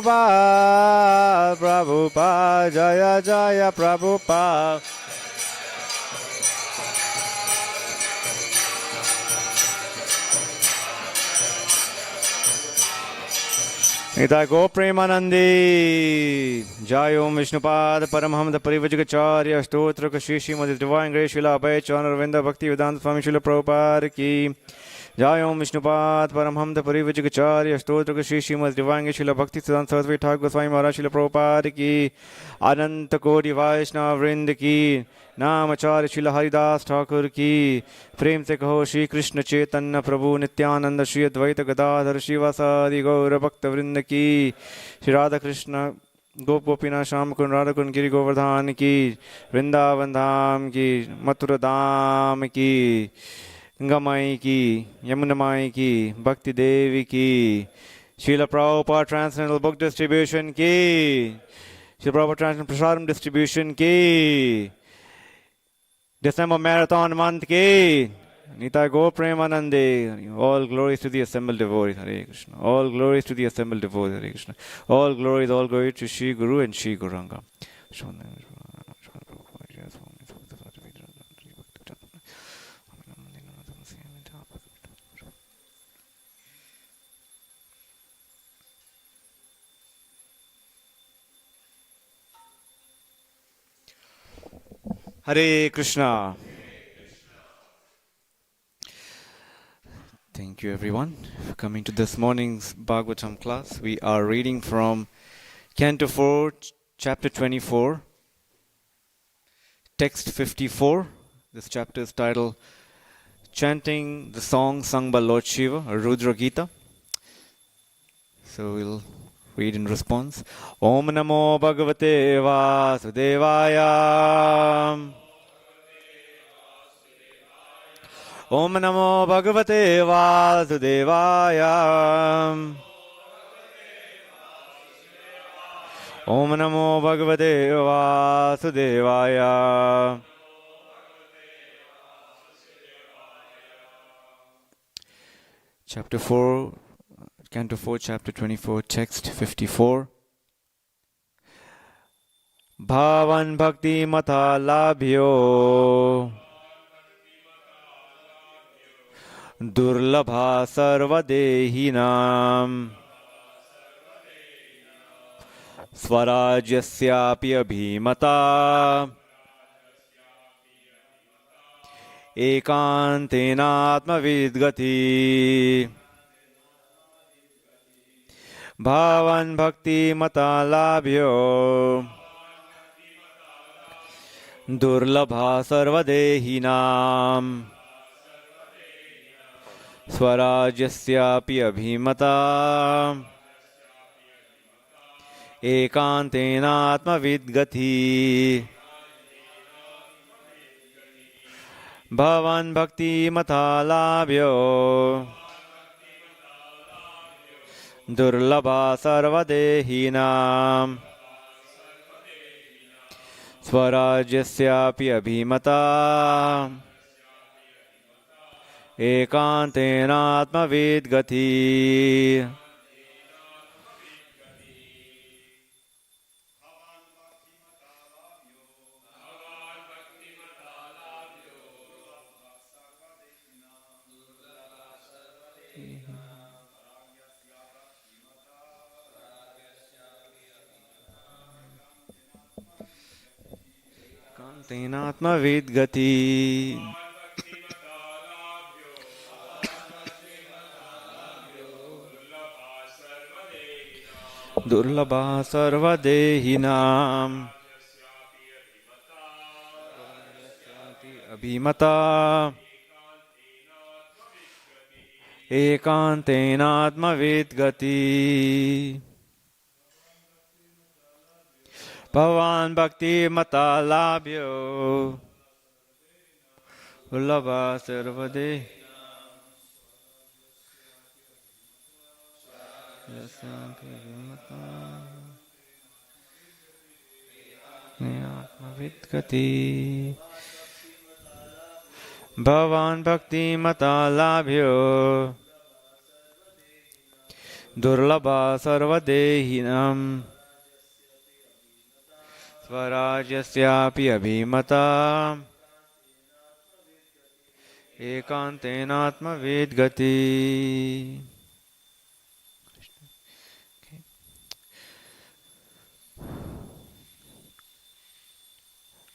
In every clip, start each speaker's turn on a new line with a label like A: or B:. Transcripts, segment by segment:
A: Prabhupada, Prabhupada, Jaya Jaya Prabhupada. Nita Go Premanandi, Jai Om Vishnupad, Paramhamsa Parivajagacharya, Stotra Kashishi, Madhis Divine Grace, Srila Abhay Chanar Vinda Bhakti Vedanta Swami Srila Prabhupada Ki. Jai Om Vishnupad, Paramhamsa Parivajagacharya, Stotra Kashishi, Madhis Divine Grace, Srila Bhakti Siddhanta Saraswati Thakur Goswami Maharaj Srila Prabhupada Ki. Ananta Koti Vaishnava Vrinda Ki. नामचार्य Srila Haridas Thakur की. प्रेम से कहो श्री कृष्ण चैतन्य प्रभु नित्यानंद श्री अद्वैत गदाधर शिवासादि गौर भक्त वृंद की. श्री राधा कृष्ण गोप गोपीनाथ श्याम कुंड राधा कुंड गिरि गोवर्धन की. वृंदावन धाम की, मथुरा धाम की, गंगामाई की, यमुना माई की, भक्ति देवी की. Srila Prabhupada translational book distribution की. श्री प्रभुपाद ट्रांसलेशनल प्रसारम डिस्ट्रीब्यूशन की. December Marathon month ki. Nita Go Premanande. All glories to the assembled devotees. Hare Krishna. All glories to the assembled devotees. Hare Krishna. All glories to Shri Guru and Shri Guranga. Hare Krishna. Thank you everyone for coming to this morning's Bhagavatam class. We are reading from Canto 4, Chapter 24, Text 54. This chapter is titled Chanting the Song Sung by Lord Shiva, or Rudra Gita. So we'll read in response. Om Namo Bhagavate Vasudevaya. Om Namo Bhagavate Vasudevaya. Om Namo Bhagavate Vasudevaya. Chapter 4, Canto 4, Chapter 24, Text 54. Bhavan Bhakti Matha Labhyo Durlabha Sarvadehinam Swarajyasyapi Abhimata Ekantena Atmavidgati. Bhavan Bhakti Mata Labhyo Durlabha Sarvadehinam Swarajyasyapi Abhimata Ekantena Atmavidgati. Bhavan Bhakti Mata Labhyo Durlabha Sarvadehinam Swarajyasyapi Abhimata Ekantena Atmavidgati. Atmavidgati. Durlabha Sarvadehinam Abhimata Ekantena Atmavidgati. Bhavan Bhakti Mata Labhyo Durlabha Sarvade Atmavidgati. Bhavan Bhakti Mata Labhyo durlabha sarvadehinam Swarajyasyapi abhimata ekantenatma vedgati.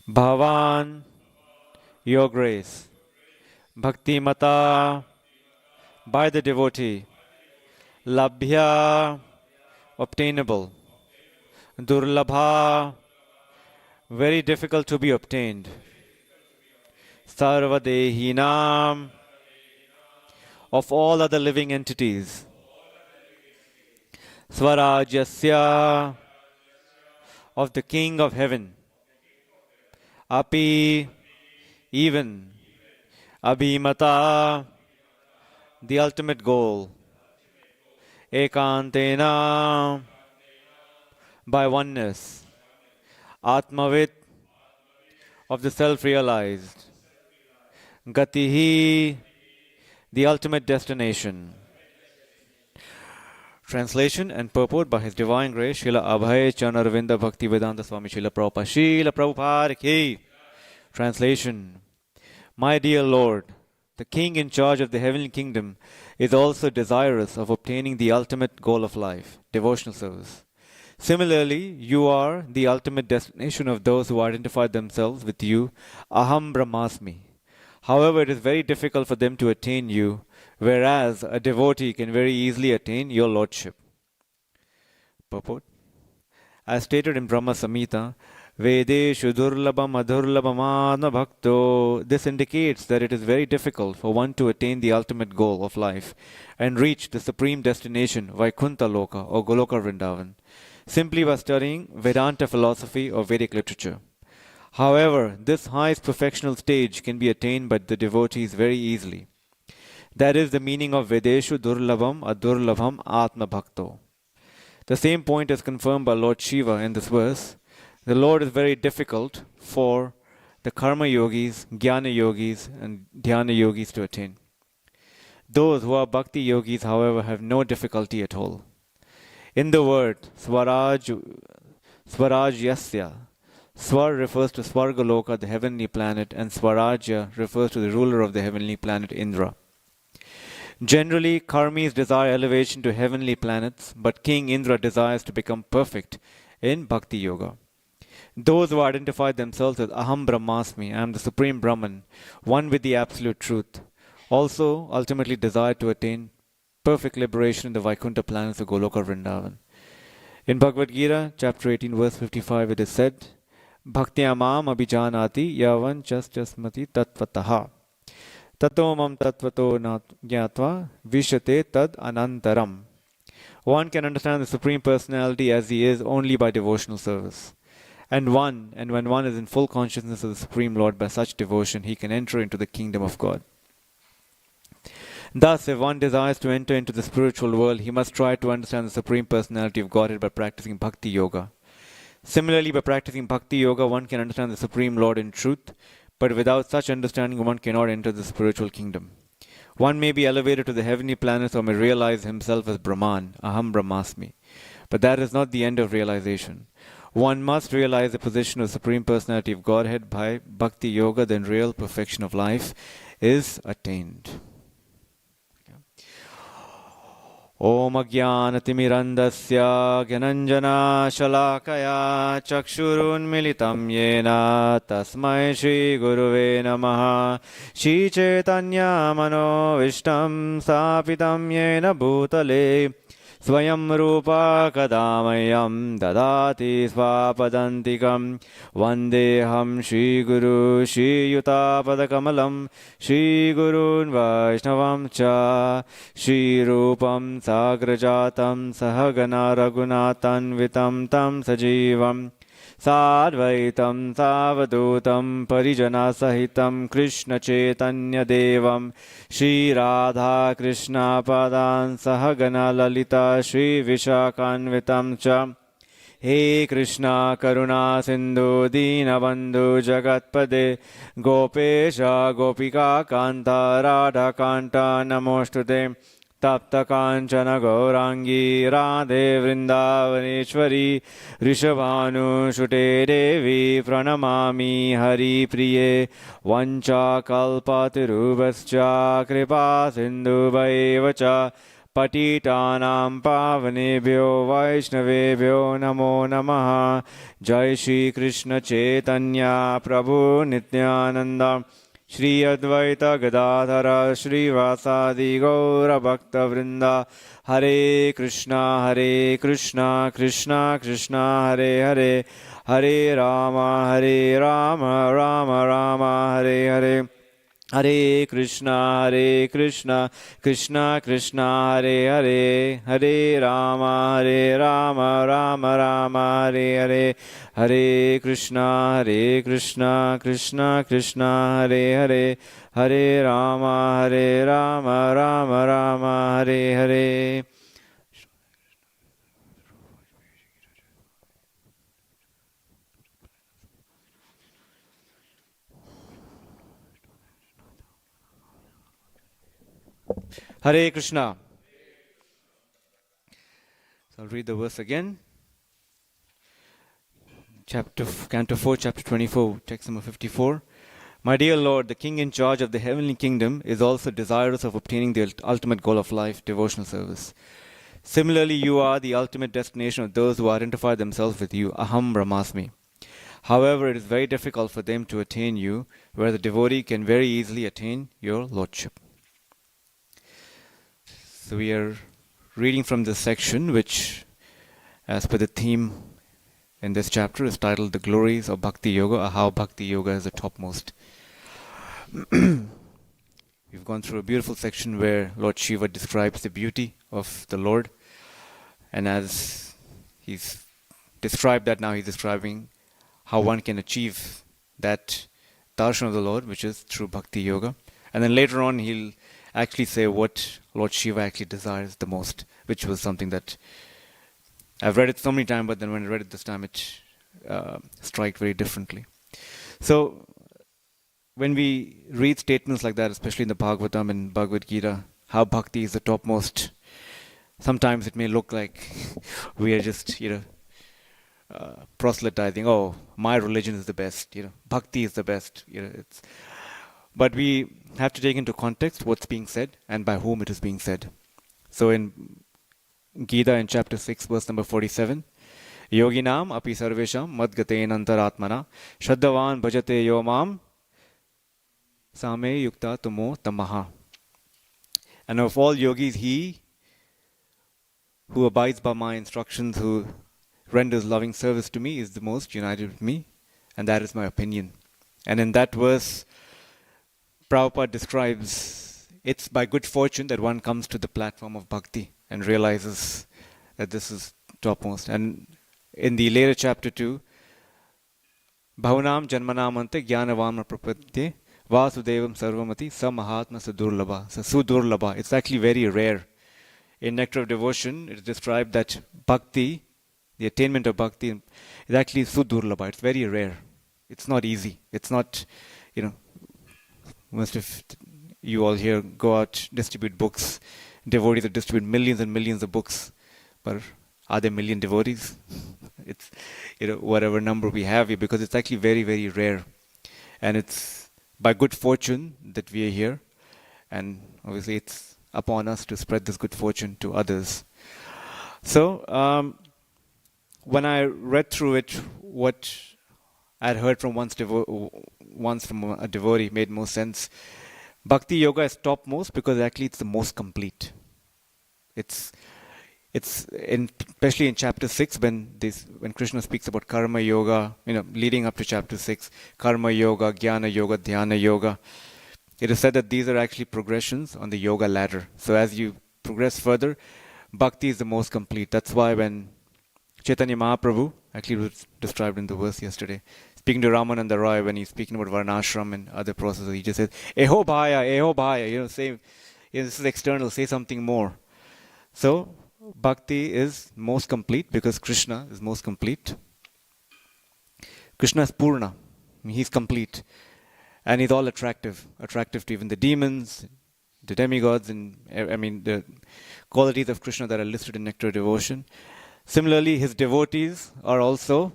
A: Bhavan, your grace. Bhakti mata, by the devotee. Labhya, obtainable. Durlabha, very difficult to be obtained. Sarvadehinam, of all other living entities. Swarajyasya, of the King of Heaven. Api, even. Abhimata, the ultimate goal. Ekantena, by oneness. Atmavit, of the self-realized. Gatihi, the ultimate destination. Translation and purport by His Divine Grace, Srila Abhay Chanaravinda Bhakti Vedanta Swami Srila Prabhupada. Srila Prabhupada ki. Translation. My dear Lord, the King in charge of the heavenly kingdom is also desirous of obtaining the ultimate goal of life, devotional service. Similarly, you are the ultimate destination of those who identify themselves with you, ahaṁ brahmāsmi. However, it is very difficult for them to attain you, whereas a devotee can very easily attain your Lordship. Purport. As stated in Brahma Samhita, Vedeshu durlabham adurlabhamadna bhakto. This indicates that it is very difficult for one to attain the ultimate goal of life and reach the supreme destination, Vaikuntha Loka or Goloka Vrindavan, simply by studying Vedanta philosophy or Vedic literature. However, this highest perfectional stage can be attained by the devotees very easily. That is the meaning of Vedeshu durlabham adurlabham atma bhakto. The same point is confirmed by Lord Shiva in this verse. The Lord is very difficult for the karma yogis, jnana yogis and dhyana yogis to attain. Those who are bhakti yogis, however, have no difficulty at all. In the word Swarajyasya, Swar refers to Svargaloka, the heavenly planet, and Swarajya refers to the ruler of the heavenly planet, Indra. Generally, karmis desire elevation to heavenly planets, but King Indra desires to become perfect in bhakti yoga. Those who identify themselves as ahaṁ brahmāsmi, I am the supreme Brahman, one with the absolute truth, also ultimately desire to attain perfect liberation in the Vaikuntha planets of Goloka Vrindavan. In Bhagavad Gita, chapter 18, verse 55, it is said, Bhaktya mam abhijanati yavan chaschasmati tatvataha. Tato mam tatvato jnatva vishate tad anantaram. One can understand the Supreme Personality as He is only by devotional service. And when one is in full consciousness of the Supreme Lord by such devotion, he can enter into the kingdom of God. Thus, if one desires to enter into the spiritual world, he must try to understand the Supreme Personality of Godhead by practicing Bhakti Yoga. Similarly, by practicing Bhakti Yoga, one can understand the Supreme Lord in truth, but without such understanding, one cannot enter the spiritual kingdom. One may be elevated to the heavenly planets or may realize himself as Brahman, ahaṁ brahmāsmi. But that is not the end of realization. One must realize the position of Supreme Personality of Godhead by Bhakti Yoga, then real perfection of life is attained. Om Ajnanatimirandasya Gyananjana Shalakaya Chakshurun Militam Yena Tasmai Shri Guruve Namaha Shri Chaitanya Mano Vishtam Sapitam Yena Bhutale Swayam Rupa Kadamayam Dadati Swapadantikam Vandeham Shri Guru Shri Yuta Padakamalam Shri Gurun Vaishnavam Cha Shri Rupam Sagrajatam Sahagana Raghunathanvitam Tam Sajivam Sadvaitam Savadutam Parijana Sahitam Krishna Chaitanya Devam Shri Radha Krishna Padan Sahagana Lalita Shri Vishakanvitam Cha He Krishna Karuna Sindhu Dinabandhu Jagatpade Gopesha Gopika Kanta Radha Kanta Namostute Tapta Kanchana Gaurangi Radhe Vrindavaneshwari Rishabhanu Shute Devi Pranamami Hari Priye Vancha Kalpatirubhascha Kripa Sindhu Vacha Patitanam Pavanebhyo Vaishnavebhyo Namo Namaha Jai Shri Krishna Chaitanya Prabhu Nityananda Shri Advaita Gadadhara Shri Vasadi Gaura Bhakta Vrinda Hare Krishna Krishna Krishna Hare Hare Hare Rama Rama Rama Hare Hare Hare Krishna Krishna Krishna Hare Hare Hare Rama Rama Rama Hare Hare Hare Krishna Krishna Krishna Hare Hare Hare Rama Rama Rama Hare Hare. Hare Krishna. So I'll read the verse again. Canto 4, chapter 24, text number 54. My dear Lord, the King in charge of the heavenly kingdom is also desirous of obtaining the ultimate goal of life, devotional service. Similarly, you are the ultimate destination of those who identify themselves with you, ahaṁ brahmāsmi. However, it is very difficult for them to attain you, where the devotee can very easily attain your Lordship. So we are reading from this section, which, as per the theme in this chapter, is titled The Glories of Bhakti Yoga, or How Bhakti Yoga is the Topmost. We've gone through a beautiful section where Lord Shiva describes the beauty of the Lord. And as he's described that, now he's describing how one can achieve that darshan of the Lord, which is through Bhakti Yoga. And then later on, he'll actually say what Lord Shiva actually desires the most, which was something that I've read it so many times, but then when I read it this time, it struck very differently. So when we read statements like that, especially in the Bhagavatam and Bhagavad Gita, how bhakti is the topmost, sometimes it may look like we are just, proselytizing. Oh, my religion is the best. Bhakti is the best. But we have to take into context what's being said and by whom it is being said. So in Gita in chapter 6, verse number 47, Yoginam api sarvesham madgaten antaratmana shraddhavan bhajate yomam same yukta tumo tamaha. And of all yogis, he who abides by my instructions, who renders loving service to me, is the most united with me, and that is my opinion. And in that verse, Prabhupada describes it's by good fortune that one comes to the platform of bhakti and realizes that this is topmost. And in the later chapter 2, Bhavanam Janmanamante Jnanavam Prapatye Vasudevam Sarvamati Samahatma Sudurlabha. So Sudurlabha, it's actually very rare. In Nectar of Devotion, it is described that bhakti, the attainment of bhakti, is actually Sudurlabha. It's very rare. It's not easy. It's not, most of you all here go out, distribute books. Devotees that distribute millions and millions of books. But are there million devotees? It's, whatever number we have here, because it's actually very, very rare. And it's by good fortune that we are here. And obviously it's upon us to spread this good fortune to others. So, when I read through it, what I had heard from once from a devotee made more sense. Bhakti Yoga is topmost because actually it's the most complete. It's especially in chapter 6 when Krishna speaks about Karma Yoga, leading up to chapter 6, Karma Yoga, Jnana Yoga, Dhyana Yoga. It is said that these are actually progressions on the yoga ladder. So as you progress further, Bhakti is the most complete. That's why when Chaitanya Mahaprabhu, actually was described in the verse yesterday, speaking to Ramananda Roy when he's speaking about Varnashram and other processes, he just says, Eho Bhaya, say, this is external, say something more. So, Bhakti is most complete because Krishna is most complete. Krishna is Purna, he's complete. And he's all attractive to even the demons, the demigods and the qualities of Krishna that are listed in Nectar Devotion. Similarly, his devotees are also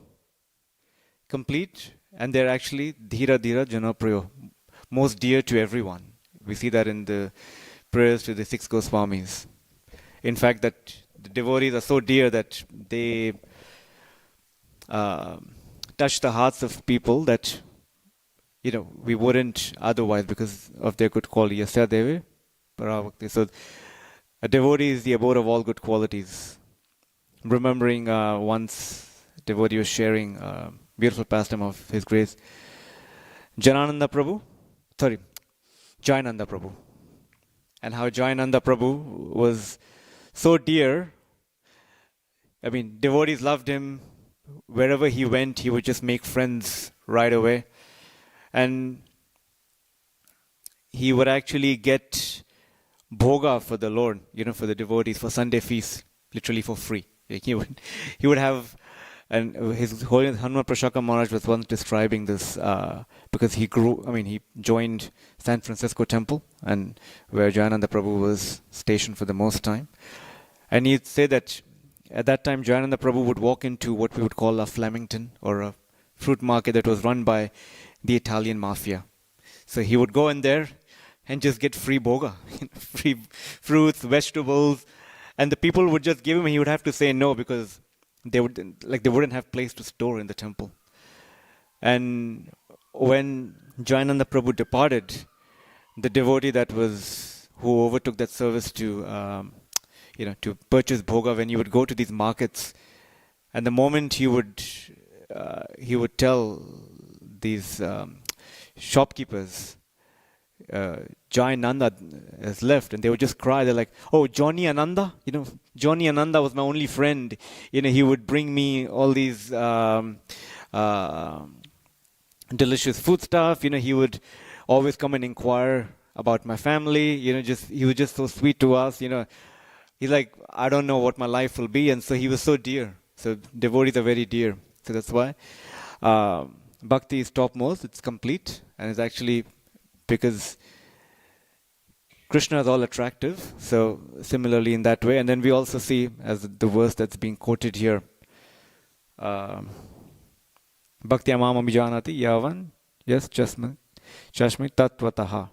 A: complete, and they're actually dhira dhira janapriyo, most dear to everyone. We see that in the prayers to the 6 Goswamis. In fact, that the devotees are so dear that they touch the hearts of people that we wouldn't otherwise because of their good quality. Yasya Deve Paravakti. So a devotee is the abode of all good qualities. Remembering once a devotee was sharing a beautiful pastime of His Grace Jayananda Prabhu, and how Jayananda Prabhu was so dear. Devotees loved him. Wherever he went, he would just make friends right away. And he would actually get bhoga for the Lord, for the devotees, for Sunday feast, literally for free. He would have, and His Holiness Hanuman Prashaka Maharaj was once describing this because he joined San Francisco Temple, and where Jayananda Prabhu was stationed for the most time. And he'd say that at that time, Jayananda Prabhu would walk into what we would call a Flemington or a fruit market that was run by the Italian mafia. So he would go in there and just get free bhoga, free fruits, vegetables, and the people would just give him. He would have to say no because they wouldn't have place to store in the temple. And when Jayananda Prabhu departed, the devotee who overtook that service to purchase bhoga, when he would go to these markets, and the moment he would tell these shopkeepers, Jai Nanda has left, and they would just cry. They're like, "Oh, Johnny Ananda, Johnny Ananda was my only friend. He would bring me all these delicious food stuff. He would always come and inquire about my family. He was just so sweet to us. He's like, I don't know what my life will be," and so he was so dear. So devotees are very dear. So that's why bhakti is topmost. It's complete, and it's actually because Krishna is all attractive. So similarly in that way. And then we also see, as the verse that's being quoted here, bhakti amam abhijanati yavan yes chashmi tattvataha.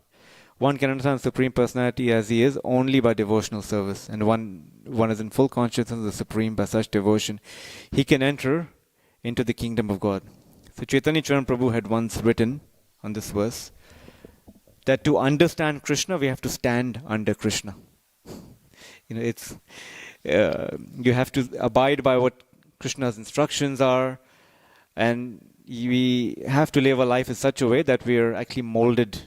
A: One can understand the Supreme Personality as He is only by devotional service, and one is in full consciousness of the Supreme by such devotion. He can enter into the kingdom of God. So Chaitanya Charan Prabhu had once written on this verse that to understand Krishna, we have to stand under Krishna. It's you have to abide by what Krishna's instructions are, and we have to live a life in such a way that we are actually molded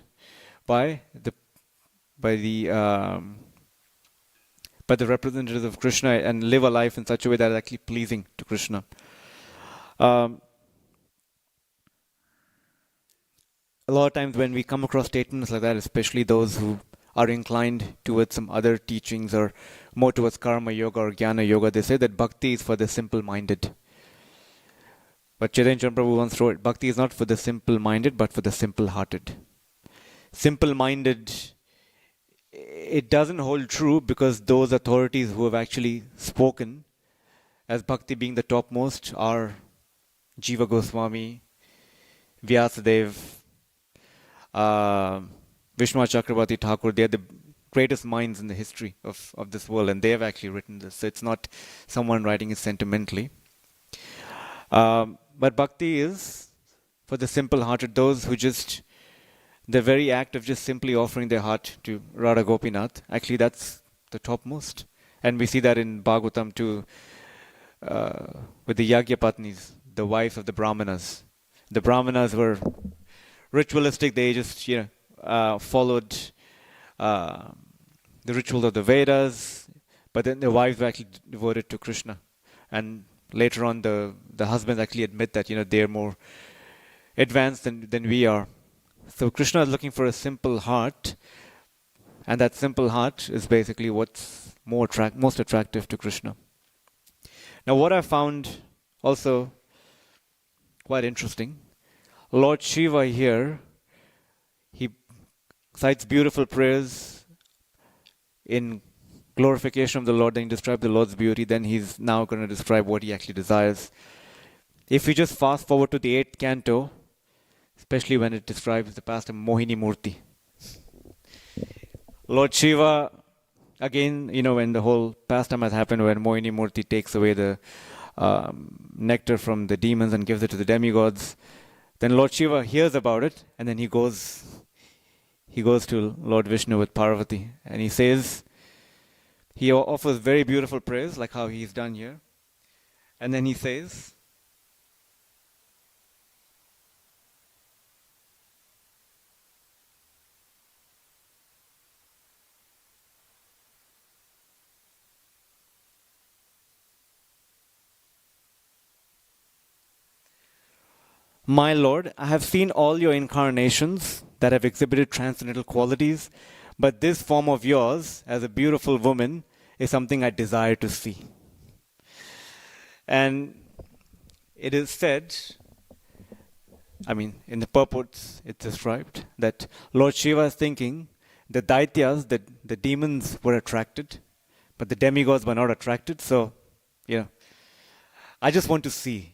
A: by the representatives of Krishna, and live a life in such a way that is actually pleasing to Krishna. A lot of times when we come across statements like that, especially those who are inclined towards some other teachings or more towards karma yoga or jnana yoga, they say that bhakti is for the simple-minded. But Chaitanya Charan Prabhu once wrote, bhakti is not for the simple-minded, but for the simple-hearted. Simple-minded, it doesn't hold true because those authorities who have actually spoken as bhakti being the topmost are Jiva Goswami, Vyasadeva, Vishnu Chakravarti Thakur. They are the greatest minds in the history of this world, and they have actually written this. So it's not someone writing it sentimentally. But bhakti is for the simple-hearted, those who just, the very act of just simply offering their heart to Radha Gopinath, actually that's the topmost. And we see that in Bhagavatam too, with the Yagyapatnis, the wives of the Brahmanas. The Brahmanas were ritualistic. They just followed the rituals of the Vedas, but then their wives were actually devoted to Krishna. And later on, the husbands actually admit that they're more advanced than we are. So Krishna is looking for a simple heart, and that simple heart is basically what's most attractive to Krishna. Now, what I found also quite interesting, Lord Shiva here, he cites beautiful prayers in glorification of the Lord, then he described the Lord's beauty, then he's now going to describe what he actually desires. If we just fast forward to the 8th canto, especially when it describes the pastime Mohini Murti. Lord Shiva, again, when the whole pastime has happened, when Mohini Murti takes away the nectar from the demons and gives it to the demigods, then Lord Shiva hears about it, and then he goes to Lord Vishnu with Parvati, and he offers very beautiful prayers, like how he's done here. And then he says, "My Lord, I have seen all your incarnations that have exhibited transcendental qualities, but this form of yours, as a beautiful woman, is something I desire to see." And it is said, in the purports, it's described that Lord Shiva is thinking the Daityas, the demons, were attracted, but the demigods were not attracted. So, I just want to see,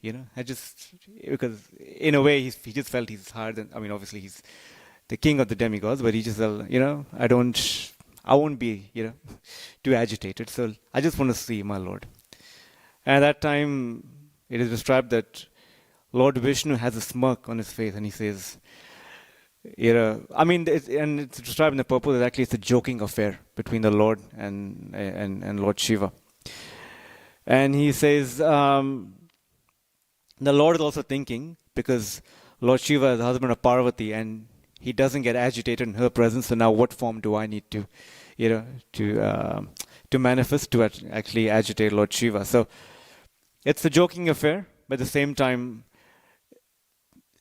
A: because in a way he just felt he's higher than, obviously he's the king of the demigods, but he just felt, I won't be, too agitated. So I just want to see my Lord. And at that time, it is described that Lord Vishnu has a smirk on his face, and he says, and it's described in the purport that actually it's a joking affair between the Lord and Lord Shiva. And he says, the Lord is also thinking, because Lord Shiva is the husband of Parvati, and he doesn't get agitated in her presence, so now what form do I need to manifest to actually agitate Lord Shiva? So it's a joking affair, but at the same time,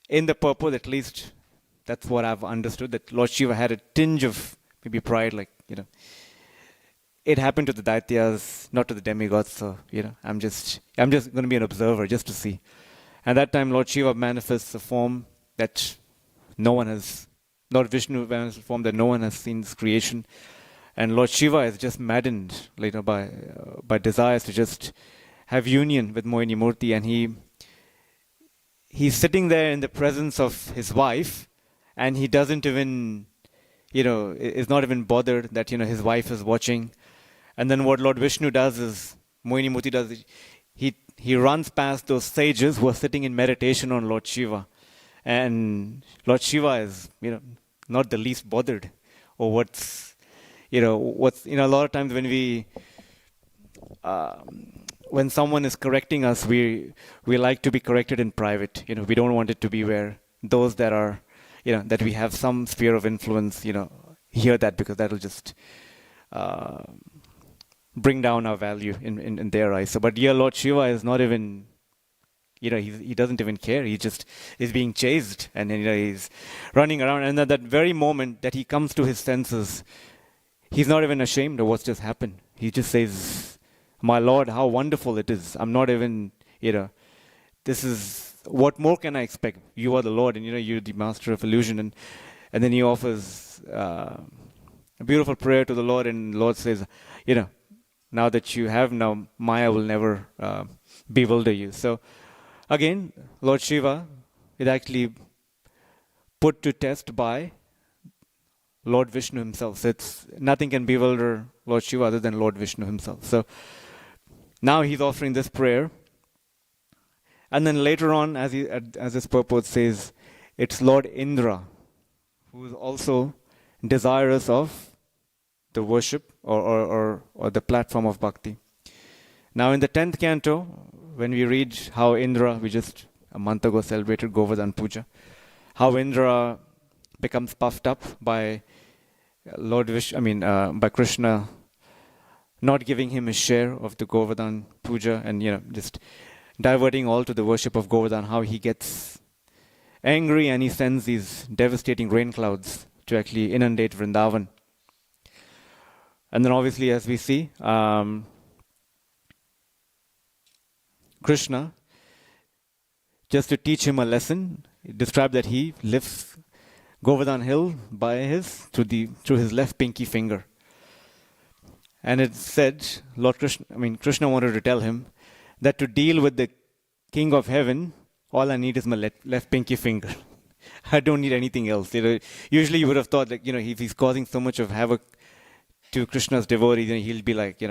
A: in the purport, at least that's what I've understood, that Lord Shiva had a tinge of maybe pride, it happened to the Daityas, not to the demigods, so, I'm just going to be an observer just to see. And that time, Lord Shiva manifests a form that Lord Vishnu manifests a form that no one has seen in this creation. And Lord Shiva is just maddened later by desires to just have union with Mohini Murti, and he's sitting there in the presence of his wife, and he doesn't even, is not even bothered that, his wife is watching. And then what Lord Vishnu does is, Mohini Murti does, he runs past those sages who are sitting in meditation on Lord Shiva. And Lord Shiva is, not the least bothered. Or a lot of times when someone is correcting us, we like to be corrected in private. We don't want it to be where those that are, that we have some sphere of influence, hear that, because that'll just bring down our value in their eyes. So, but here Lord Shiva is not even, he doesn't even care. He just is being chased, and he's running around. And at that very moment that he comes to his senses, he's not even ashamed of what's just happened. He just says, "My Lord, how wonderful it is. I'm not even, this is, what more can I expect? You are the Lord, and you're the master of illusion." And then he offers a beautiful prayer to the Lord, and the Lord says, now that you have, now Maya will never bewilder you. So again, Lord Shiva is actually put to test by Lord Vishnu himself. So nothing can bewilder Lord Shiva other than Lord Vishnu himself. So now he's offering this prayer. And then later on, as his purport says, it's Lord Indra who is also desirous of the worship or the platform of bhakti. Now in the 10th canto, when we read how Indra, we just a month ago celebrated Govardhan Puja, how Indra becomes puffed up by by Krishna not giving him his share of the Govardhan Puja, and just diverting all to the worship of Govardhan, how he gets angry and he sends these devastating rain clouds to actually inundate Vrindavan. And then obviously, as we see, Krishna, just to teach him a lesson, described that he lifts Govardhan hill through his left pinky finger. And it said, Krishna wanted to tell him that to deal with the King of Heaven, all I need is my left pinky finger. I don't need anything else. Usually you would have thought that, if he's causing so much of havoc to Krishna's devotees, he'll be like,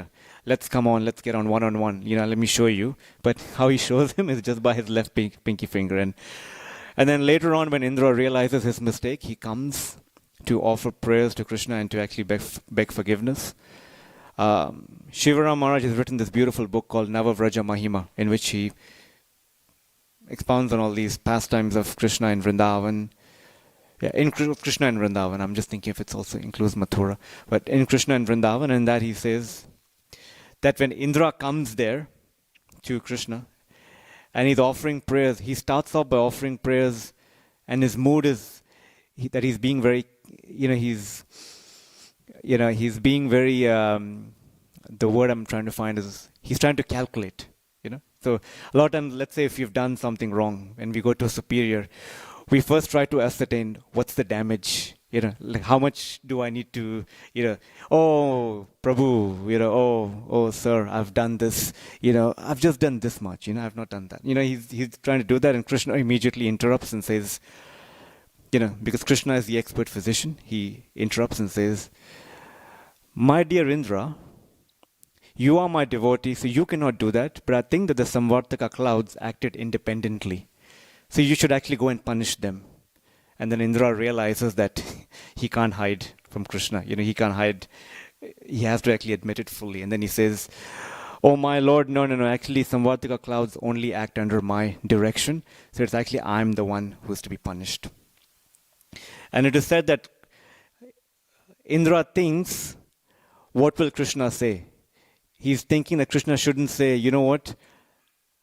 A: let's get on one-on-one, let me show you. But how he shows him is just by his left pinky finger. And then later on, when Indra realizes his mistake, he comes to offer prayers to Krishna and to actually beg forgiveness. Shivaram Maharaj has written this beautiful book called Navavraja Mahima, in which he expounds on all these pastimes of Krishna in Vrindavan. In Krishna and Vrindavan. I'm just thinking if it also includes Mathura. But in Krishna and Vrindavan, and that he says that when Indra comes there to Krishna and he's offering prayers, he starts off by offering prayers, and his mood is that he's being very, he's being very, the word I'm trying to find is, he's trying to calculate, So a lot of times, let's say if you've done something wrong and we go to a superior, we first try to ascertain what's the damage, like how much do I need to, oh, Prabhu, oh, sir, I've done this, I've just done this much, I've not done that. He's trying to do that, and Krishna immediately interrupts and says, because Krishna is the expert physician, he interrupts and says, my dear Indra, you are my devotee, so you cannot do that, but I think that the Samvartaka clouds acted independently. So you should actually go and punish them. And then Indra realizes that he can't hide from Krishna. He can't hide. He has to actually admit it fully. And then he says, oh my Lord, no. Actually, Samvartaka clouds only act under my direction. So it's actually I'm the one who's to be punished. And it is said that Indra thinks, what will Krishna say? He's thinking that Krishna shouldn't say, you know what?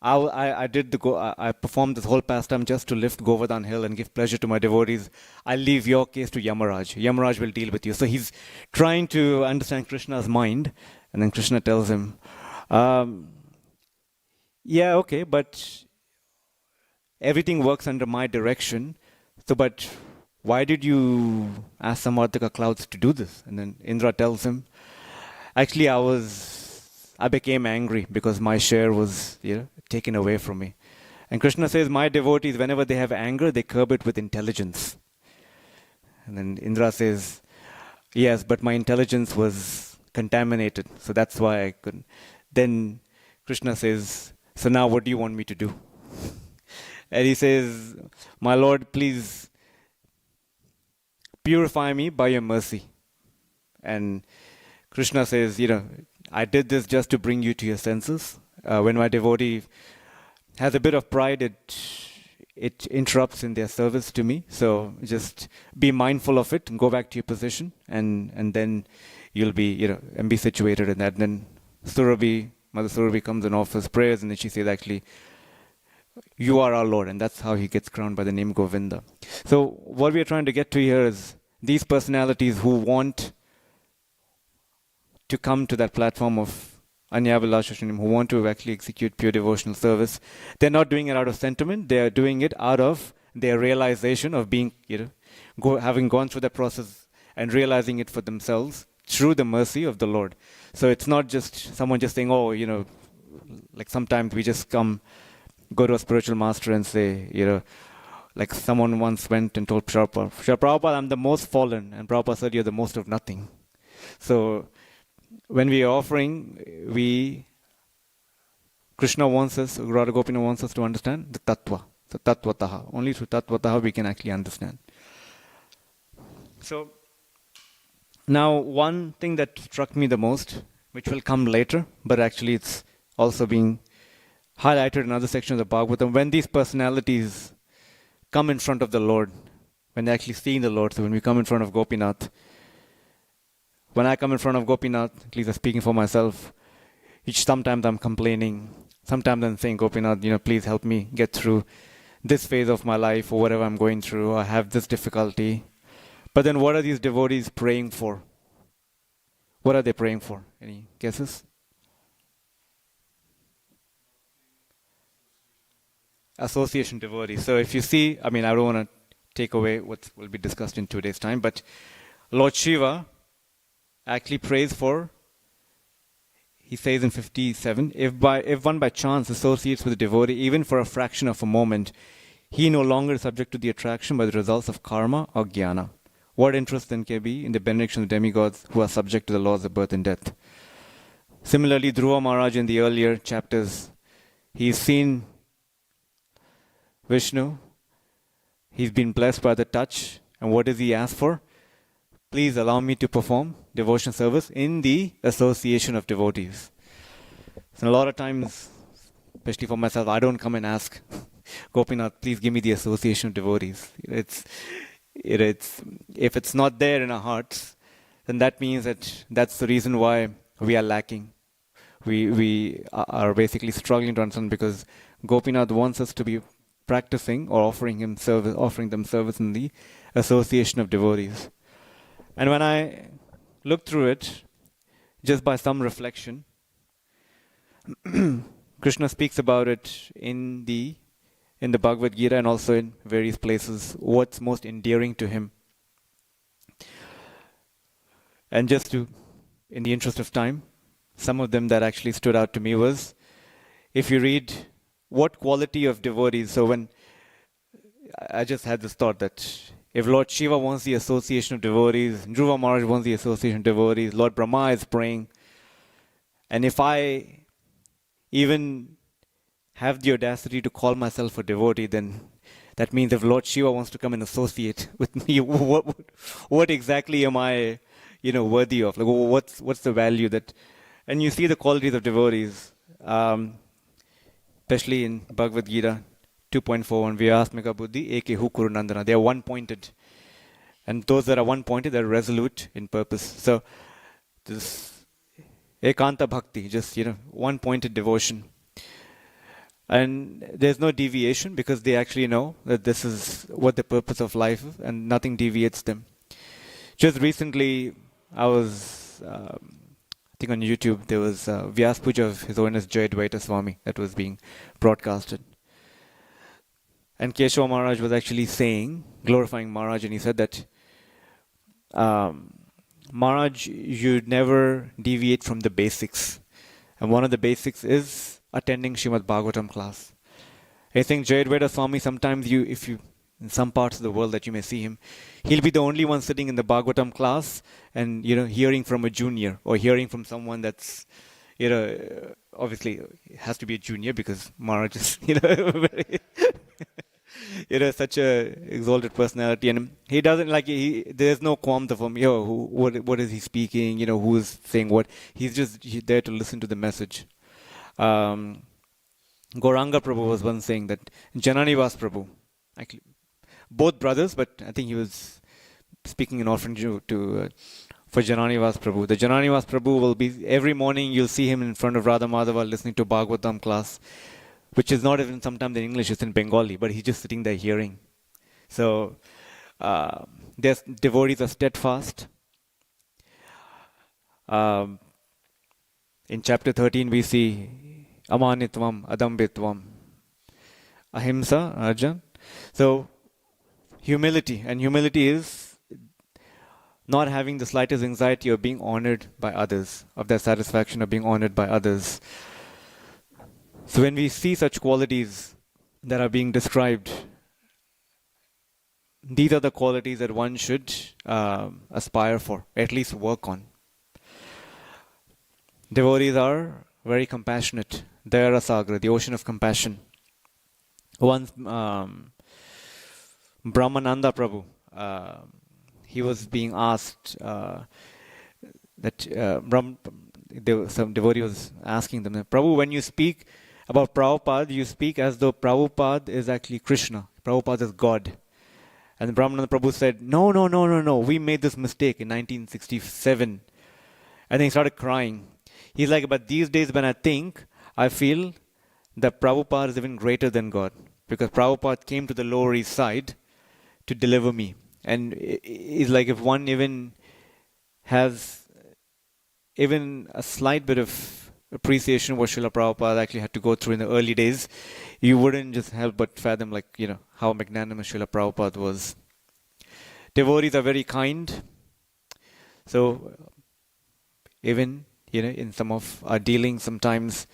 A: I performed this whole pastime just to lift Govardhan hill and give pleasure to my devotees. I'll leave your case to Yamaraj. Yamaraj will deal with you. So he's trying to understand Krishna's mind. And then Krishna tells him, yeah, okay, but everything works under my direction. So, but why did you ask Samvartaka clouds to do this? And then Indra tells him, actually, I became angry because my share was taken away from me. And Krishna says, my devotees, whenever they have anger, they curb it with intelligence. And then Indra says, yes, but my intelligence was contaminated, so that's why I couldn't. Then Krishna says, so now what do you want me to do? And he says, my Lord, please purify me by your mercy. And Krishna says, I did this just to bring you to your senses. When my devotee has a bit of pride, it interrupts in their service to me. So just be mindful of it and go back to your position, and then you'll be, and be situated in that. And then Mother Surabhi comes and offers prayers, and then she says, actually, you are our Lord, and that's how he gets crowned by the name Govinda. So what we are trying to get to here is these personalities who want to come to that platform of Anyabhilasha, who want to actually execute pure devotional service. They're not doing it out of sentiment. They are doing it out of their realization of being, having gone through that process and realizing it for themselves through the mercy of the Lord. So it's not just someone just saying, oh, like sometimes we just go to a spiritual master and say, like someone once went and told Prabhupada, I'm the most fallen. And Prabhupada said, you're the most of nothing. So when we are offering, Krishna wants us, Radha Gopinath wants us to understand the tattva, the tattvataha. Only through tattvataha we can actually understand. So now one thing that struck me the most, which will come later, but actually it's also being highlighted in another section of the Bhagavatam, when these personalities come in front of the Lord, when they're actually seeing the Lord, so when we come in front of Gopinath, when I come in front of Gopinath, at least I'm speaking for myself, sometimes I'm complaining, sometimes I'm saying, Gopinath, please help me get through this phase of my life or whatever I'm going through. I have this difficulty. But then what are these devotees praying for? What are they praying for? Any guesses? Association devotees. So if you see, I don't want to take away what will be discussed in 2 days' time, but Lord Shiva actually prays for he says in 57, if one by chance associates with a devotee, even for a fraction of a moment, he no longer is subject to the attraction by the results of karma or jnana. What interest then can be in the benediction of demigods who are subject to the laws of birth and death? Similarly, Dhruva Maharaj in the earlier chapters, he's seen Vishnu, he's been blessed by the touch, and what does he ask for? Please allow me to perform devotional service in the association of devotees. So a lot of times, especially for myself, I don't come and ask, Gopinath, please give me the association of devotees. If it's not there in our hearts, then that means that's the reason why we are lacking. We are basically struggling to understand, because Gopinath wants us to be practicing or offering them service in the association of devotees. And when I look through it, just by some reflection, Krishna speaks about it in the Bhagavad Gita and also in various places, what's most endearing to him. And just to, in the interest of time, some of them that actually stood out to me was, if you read what quality of devotees, so when I just had this thought that if Lord Shiva wants the association of devotees, Dhruva Maharaj wants the association of devotees, Lord Brahma is praying, and if I even have the audacity to call myself a devotee, then that means if Lord Shiva wants to come and associate with me, what exactly am I, worthy of? Like, what's the value that? And you see the qualities of devotees, especially in Bhagavad Gita 2.4, Vyasmika Buddhi Eke Hu Kuru Nandana. They are one-pointed. And those that are one-pointed, they're resolute in purpose. So this Ekanta Bhakti, just, one-pointed devotion. And there's no deviation, because they actually know that this is what the purpose of life is, and nothing deviates them. Just recently, I was, I think on YouTube, there was Vyas Puja of His Holiness Jayadvaita Swami that was being broadcasted. And Keshava Maharaj was actually saying, glorifying Maharaj, and he said that, Maharaj, you never deviate from the basics. And one of the basics is attending Srimad Bhagavatam class. I think Jayadvaita Swami, sometimes if you, in some parts of the world that you may see him, he'll be the only one sitting in the Bhagavatam class and, hearing from a junior or hearing from someone that's, obviously it has to be a junior because Maharaj is, very, such a exalted personality, and he doesn't there's no qualms of him, what is he speaking, who is saying what. He's just there to listen to the message. Gauranga Prabhu was once saying that Jananivas Prabhu, actually, both brothers, but I think he was speaking in offering for Jananivas Prabhu. The Jananivas Prabhu will be, every morning you'll see him in front of Radha Madhava listening to Bhagavatam class, which is not even sometimes in English, it's in Bengali, but he's just sitting there hearing. So, their devotees are steadfast. In chapter 13, we see amanitvam, adambitvam, ahimsa, arjan. So, humility. And humility is not having the slightest anxiety of being honored by others, of their satisfaction of being honored by others. So when we see such qualities that are being described, these are the qualities that one should aspire for, at least work on. Devotees are very compassionate. Daya Sagar, the ocean of compassion. Once Brahmananda Prabhu, he was being asked that some devotee was asking them, Prabhu, when you speak about Prabhupada, you speak as though Prabhupada is actually Krishna. Prabhupada is God. And Brahmananda Prabhu said, no, we made this mistake in 1967. And then he started crying. He's like, but these days when I feel that Prabhupada is even greater than God. Because Prabhupada came to the Lower East Side to deliver me. And it's like, if one even has even a slight bit of appreciation what Srila Prabhupada actually had to go through in the early days, you wouldn't just help but fathom how magnanimous Srila Prabhupada was. Devotees are very kind. So even in some of our dealings sometimes,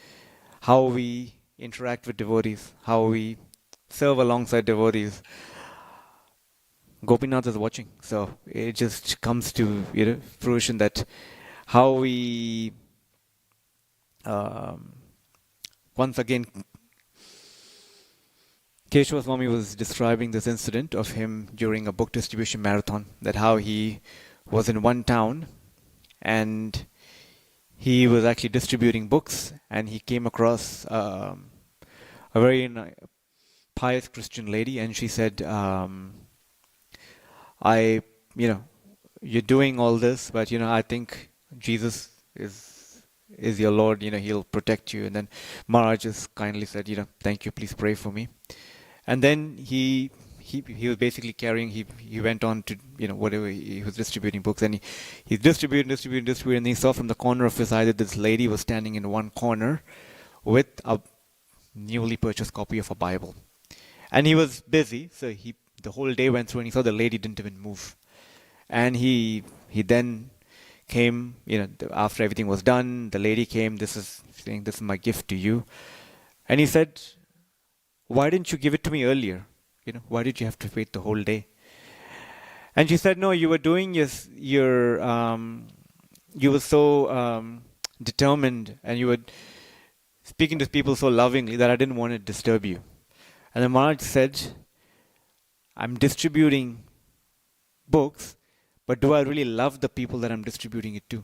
A: how we interact with devotees, how we serve alongside devotees. Gopinath is watching, so it just comes to fruition that how we once again, Keshava Swami was describing this incident of him during a book distribution marathon, that how he was in one town and he was actually distributing books, and he came across a very pious Christian lady, and she said, you're doing all this, but I think Jesus is your Lord, he'll protect you. And then Maharaj just kindly said, thank you, please pray for me. And then he was basically carrying, he went on to, whatever, he was distributing books, and he distributed, and he saw from the corner of his eye that this lady was standing in one corner with a newly purchased copy of a Bible. And he was busy, so the whole day went through, and he saw the lady didn't even move. And he then came, after everything was done, the lady came, saying, this is my gift to you. And he said, why didn't you give it to me earlier? Why did you have to wait the whole day? And she said, no, you were doing you were so determined, and you were speaking to people so lovingly that I didn't want to disturb you. And the Maharaj said, I'm distributing books, but do I really love the people that I'm distributing it to?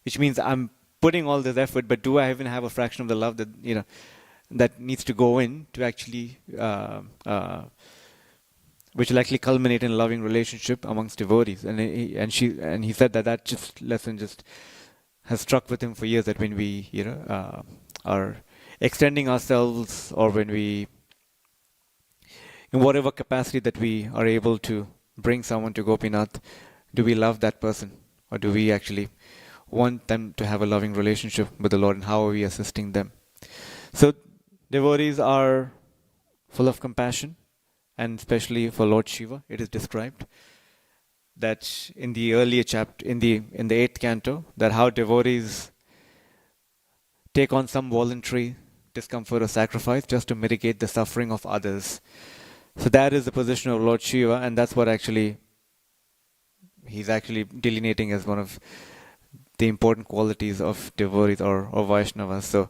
A: Which means I'm putting all this effort, but do I even have a fraction of the love that that needs to go in to actually, which will actually culminate in a loving relationship amongst devotees? And he said that just lesson just has struck with him for years. That when we are extending ourselves, or when we, in whatever capacity that we are able to bring someone to Gopinath, do we love that person, or do we actually want them to have a loving relationship with the Lord, and how are we assisting them? So devotees are full of compassion, and especially for Lord Shiva, it is described that in the earlier chapter, in the 8th canto, that how devotees take on some voluntary discomfort or sacrifice just to mitigate the suffering of others. So that is the position of Lord Shiva, and that's what he's actually delineating as one of the important qualities of devotees or Vaishnavas. So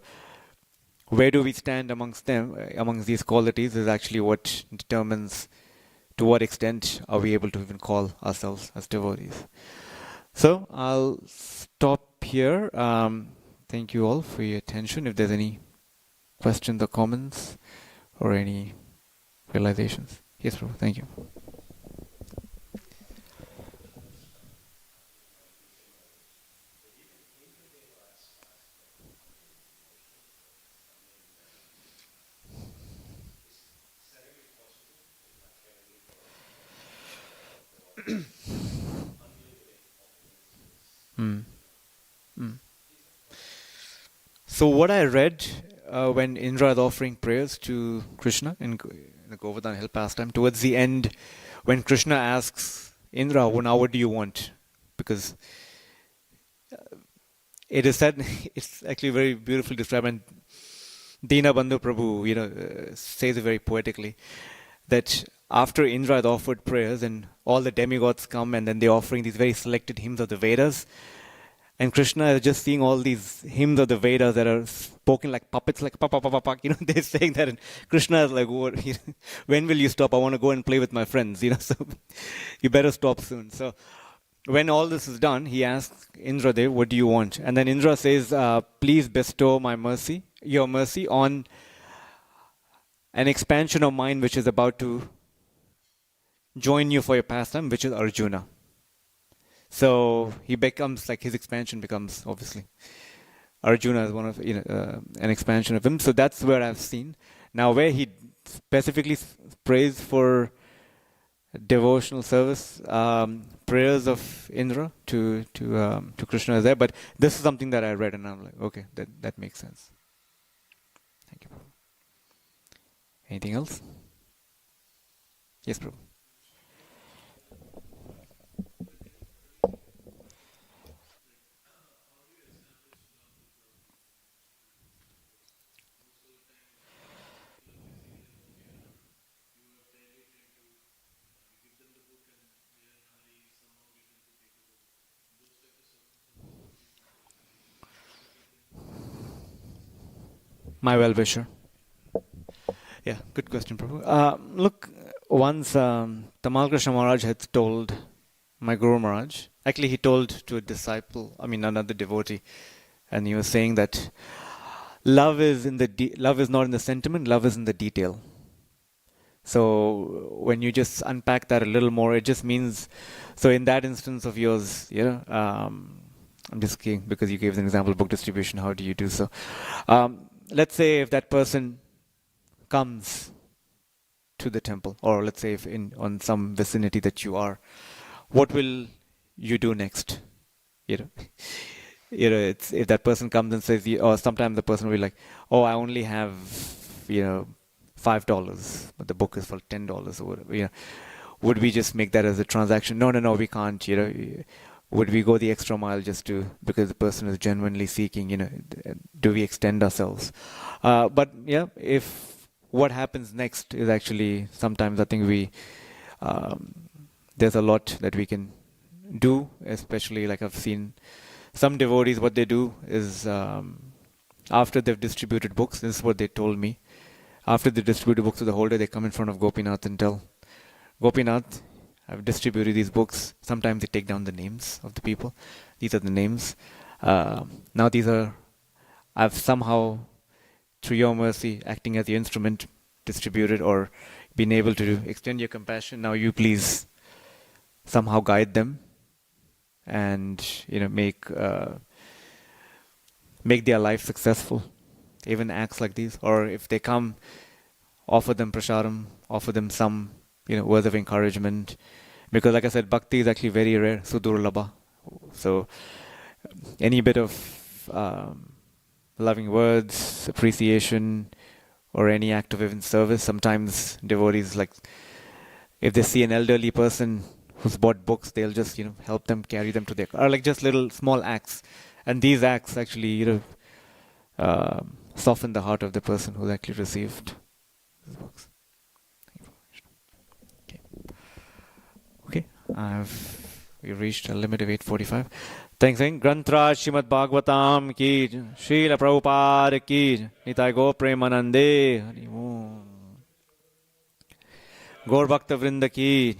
A: where do we stand amongst them, amongst these qualities, is actually what determines to what extent are we able to even call ourselves as devotees. So I'll stop here. Thank you all for your attention. If there's any questions or comments or any realizations. Yes, Prabhu. Thank you. So what I read when Indra is offering prayers to Krishna in the Govardhan Hill pastime, towards the end, when Krishna asks Indra, well, now what do you want? Because it is said, it's actually very beautifully described, and Dina Bandhu Prabhu, says it very poetically, that after Indra had offered prayers and all the demigods come, and then they're offering these very selected hymns of the Vedas, and Krishna is just seeing all these hymns of the Vedas that are spoken like puppets, like pa pa pa pa pa. They're saying that, and Krishna is like, what, when will you stop? I want to go and play with my friends. So you better stop soon. So when all this is done, he asks Indra Dev, what do you want? And then Indra says, please bestow your mercy on an expansion of mind which is about to join you for your pastime, which is Arjuna. So he becomes, like, his expansion becomes, obviously, Arjuna is one of, an expansion of him. So that's where I've seen. Now, where he specifically prays for devotional service, prayers of Indra to Krishna is there. But this is something that I read, and I'm like, okay, that makes sense. Thank you, Prabhu. Anything else? Yes, Prabhu. My well-wisher. Yeah, good question, Prabhu. Look, once Tamal Krishna Maharaj had told my Guru Maharaj, actually he told to a disciple, another devotee, and he was saying that love is not in the sentiment, love is in the detail. So when you just unpack that a little more, it just means, so in that instance of yours, I'm just kidding because you gave an example of book distribution, how do you do so? Let's say if that person comes to the temple, or let's say if on some vicinity that you are, what will you do next? It's if that person comes and says, or sometimes the person will be like, oh, I only have $5, but the book is for $10 or whatever. Would we just make that as a transaction? No, we can't. Would we go the extra mile because the person is genuinely seeking? Do we extend ourselves? But if what happens next is actually sometimes I think there's a lot that we can do, especially like I've seen some devotees, what they do is after they've distributed books, this is what they told me. After they distribute books to the holder, they come in front of Gopinath and tell, Gopinath, I've distributed these books. Sometimes they take down the names of the people. These are the names. Now I've somehow, through your mercy, acting as the instrument, distributed or been able to extend your compassion. Now you please somehow guide them and make their life successful. Even acts like these, or if they come, offer them prasadam, offer them some words of encouragement, because like I said, bhakti is actually very rare, sudurlabha. So any bit of loving words, appreciation, or any act of even service. Sometimes devotees, like if they see an elderly person who's bought books, they'll just help them carry them to their car, or like just little small acts, and these acts actually soften the heart of the person who actually received these books. Okay, we reached a limit of 8:45. Thanks. Grantraj Srimad Bhagavatam ki, Srila Prabhupada ki, Nitai Go Premanande, Gaur Bhakta Vrinda ki.